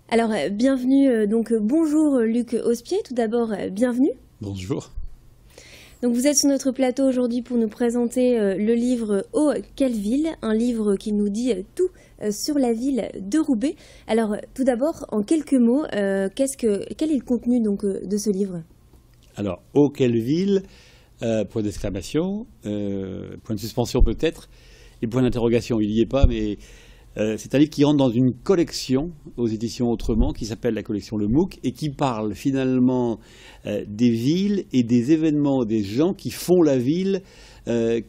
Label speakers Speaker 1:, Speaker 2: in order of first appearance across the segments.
Speaker 1: Alors, bienvenue, bonjour Luc Auspier, tout d'abord, bienvenue.
Speaker 2: Bonjour.
Speaker 1: Donc vous êtes sur notre plateau aujourd'hui pour nous présenter le livre « Oh, quelle ville !», un livre qui nous dit tout sur la ville de Roubaix. Alors, tout d'abord, en quelques mots, quel est le contenu de ce livre ?
Speaker 2: Alors, « Oh, quelle ville !», point d'exclamation, point de suspension peut-être, et point d'interrogation, il n'y est pas, mais... c'est un livre qui rentre dans une collection aux éditions Autrement qui s'appelle la collection Le MOOC et qui parle finalement des villes et des événements, des gens qui font la ville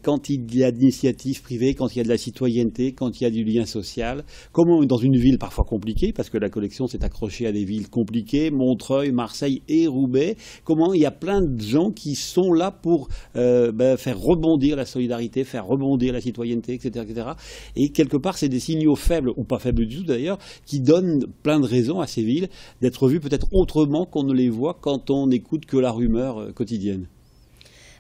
Speaker 2: quand il y a de l'initiative privée, quand il y a de la citoyenneté, quand il y a du lien social. Comment, dans une ville parfois compliquée, parce que la collection s'est accrochée à des villes compliquées, Montreuil, Marseille et Roubaix, comment il y a plein de gens qui sont là pour faire rebondir la solidarité, faire rebondir la citoyenneté, etc., etc. Et quelque part, c'est des signaux faibles, ou pas faibles du tout d'ailleurs, qui donnent plein de raisons à ces villes d'être vues peut-être autrement qu'on ne les voit quand on n'écoute que la rumeur quotidienne.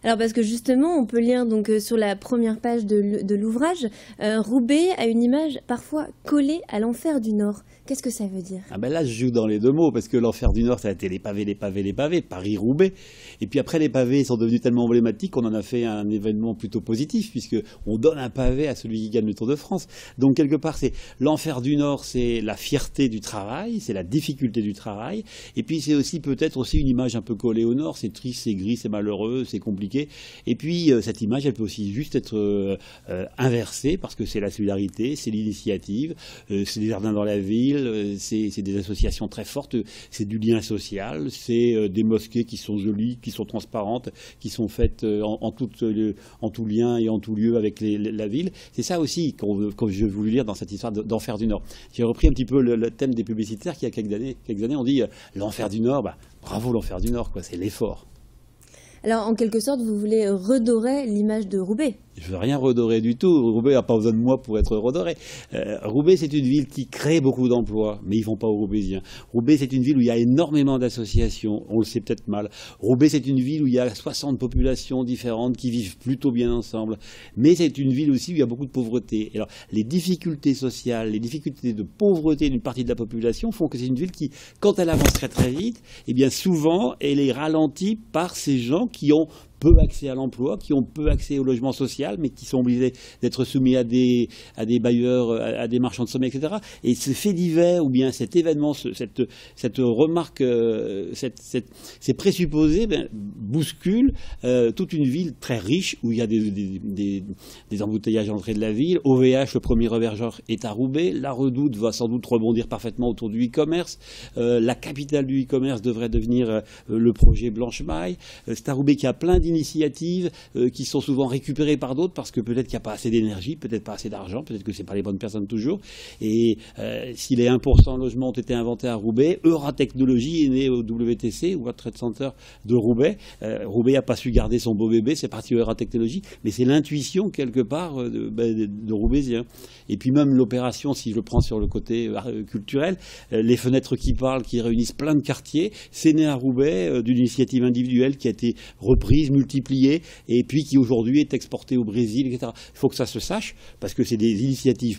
Speaker 1: Alors parce que justement, on peut lire sur la première page de l'ouvrage, Roubaix a une image parfois collée à l'enfer du Nord. Qu'est-ce que ça veut dire ?
Speaker 2: Ah ben là, je joue dans les deux mots, parce que l'enfer du Nord, ça a été les pavés, les pavés, les pavés, Paris-Roubaix. Et puis après, les pavés sont devenus tellement emblématiques qu'on en a fait un événement plutôt positif, puisqu'on donne un pavé à celui qui gagne le Tour de France. Donc quelque part, c'est l'enfer du Nord, c'est la fierté du travail, c'est la difficulté du travail. Et puis c'est aussi peut-être aussi une image un peu collée au Nord, c'est triste, c'est gris, c'est malheureux, c'est compliqué. Et puis cette image, elle peut aussi juste être inversée, parce que c'est la solidarité, c'est l'initiative, c'est des jardins dans la ville, c'est des associations très fortes, c'est du lien social, c'est des mosquées qui sont jolies, qui sont transparentes, qui sont faites en tout lien et en tout lieu avec la ville. C'est ça aussi que je voulais lire dans cette histoire d'enfer du Nord. J'ai repris un petit peu le thème des publicitaires qui, il y a quelques années, on dit l'enfer du Nord, bravo l'enfer du Nord, quoi, c'est l'effort.
Speaker 1: Alors, en quelque sorte, vous voulez redorer l'image de Roubaix ?
Speaker 2: Je ne veux rien redorer du tout. Roubaix n'a pas besoin de moi pour être redoré. Roubaix, c'est une ville qui crée beaucoup d'emplois, mais ils ne font pas aux Roubaisiens. Roubaix, c'est une ville où il y a énormément d'associations. On le sait peut-être mal. Roubaix, c'est une ville où il y a 60 populations différentes qui vivent plutôt bien ensemble. Mais c'est une ville aussi où il y a beaucoup de pauvreté. Alors, les difficultés sociales, les difficultés de pauvreté d'une partie de la population font que c'est une ville qui, quand elle avance très très vite, eh bien souvent, elle est ralentie par ces gens qui ont peu accès à l'emploi, qui ont peu accès au logement social, mais qui sont obligés d'être soumis à des bailleurs, à des marchands de sommeil, etc. Et ce fait divers, ou bien cet événement, cette remarque, ces présupposés, bousculent toute une ville très riche, où il y a des embouteillages à l'entrée de la ville. OVH, le premier hébergeur, est à Roubaix. La Redoute va sans doute rebondir parfaitement autour du e-commerce. La capitale du e-commerce devrait devenir le projet Blanche-Maille. C'est à Roubaix qu'il y a plein d'initiatives qui sont souvent récupérées par d'autres parce que peut-être qu'il n'y a pas assez d'énergie, peut-être pas assez d'argent, peut-être que ce n'est pas les bonnes personnes toujours. Et si les 1% logements ont été inventés à Roubaix, Euratechnologie est né au WTC, World Trade Center de Roubaix. Roubaix n'a pas su garder son beau bébé, c'est parti Euratechnologie, mais c'est l'intuition quelque part de Roubaisien. Et puis même l'opération, si je le prends sur le côté culturel, les fenêtres qui parlent, qui réunissent plein de quartiers, c'est né à Roubaix d'une initiative individuelle qui a été reprise, multipliée, et puis qui aujourd'hui est exportée au Brésil, etc. Il faut que ça se sache, parce que c'est des initiatives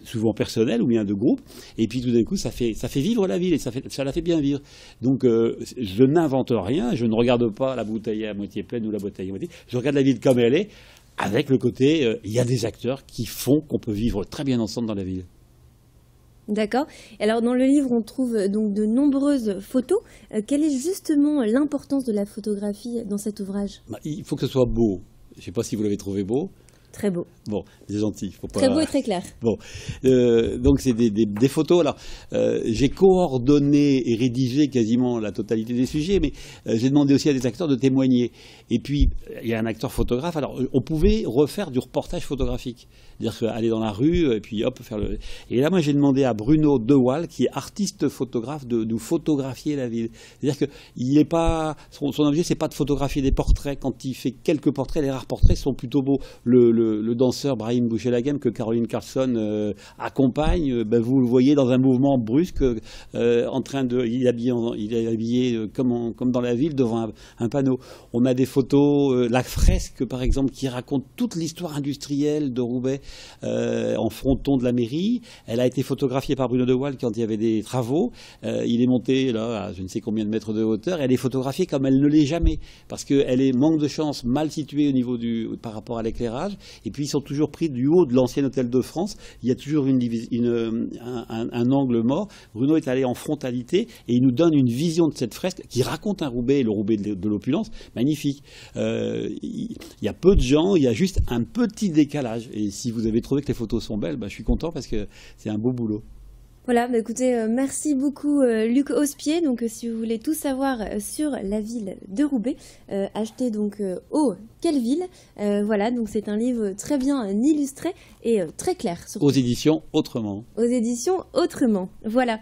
Speaker 2: souvent personnelles ou bien de groupe, et puis tout d'un coup ça fait vivre la ville, et ça la fait bien vivre. Donc je n'invente rien, je ne regarde pas la bouteille à moitié pleine ou la bouteille à moitié, je regarde la ville comme elle est, avec le côté, il y a des acteurs qui font qu'on peut vivre très bien ensemble dans la ville.
Speaker 1: D'accord. Alors dans le livre, on trouve donc de nombreuses photos. Quelle est justement l'importance de la photographie dans cet ouvrage ?
Speaker 2: Il faut que ce soit beau. Je ne sais pas si vous l'avez trouvé beau.
Speaker 1: Très beau.
Speaker 2: Bon, c'est gentil. Faut pas...
Speaker 1: Très beau et très clair.
Speaker 2: Bon, donc c'est des photos. Alors, j'ai coordonné et rédigé quasiment la totalité des sujets, mais j'ai demandé aussi à des acteurs de témoigner. Et puis, il y a un acteur photographe. Alors, on pouvait refaire du reportage photographique. C'est-à-dire aller dans la rue et puis hop, faire le... Et là, moi, j'ai demandé à Bruno Dewal, qui est artiste photographe, de nous photographier la ville. C'est-à-dire que il est pas... son objet, c'est pas de photographier des portraits. Quand il fait quelques portraits, les rares portraits sont plutôt beaux. le danseur Brahim Bouchelaghem que Caroline Carlson accompagne, vous le voyez dans un mouvement brusque, en train de, il est habillé comme dans la ville devant un panneau. On a des photos, la fresque par exemple qui raconte toute l'histoire industrielle de Roubaix en fronton de la mairie. Elle a été photographiée par Bruno de Waal quand il y avait des travaux. Il est monté là à je ne sais combien de mètres de hauteur. Elle est photographiée comme elle ne l'est jamais parce qu'elle est manque de chance, mal située au niveau par rapport à l'éclairage. Et puis ils sont toujours pris du haut de l'ancien hôtel de France. Il y a toujours un angle mort. Bruno est allé en frontalité et il nous donne une vision de cette fresque qui raconte un Roubaix, le Roubaix de l'opulence, magnifique. Il y a peu de gens, il y a juste un petit décalage. Et si vous avez trouvé que les photos sont belles, je suis content parce que c'est un beau boulot.
Speaker 1: Voilà, écoutez, merci beaucoup Luc Auspier. Donc si vous voulez tout savoir sur la ville de Roubaix, achetez donc Oh, quelle ville. Voilà, donc c'est un livre très bien illustré et très clair. Surtout.
Speaker 2: Aux éditions Autrement.
Speaker 1: Aux éditions Autrement, voilà.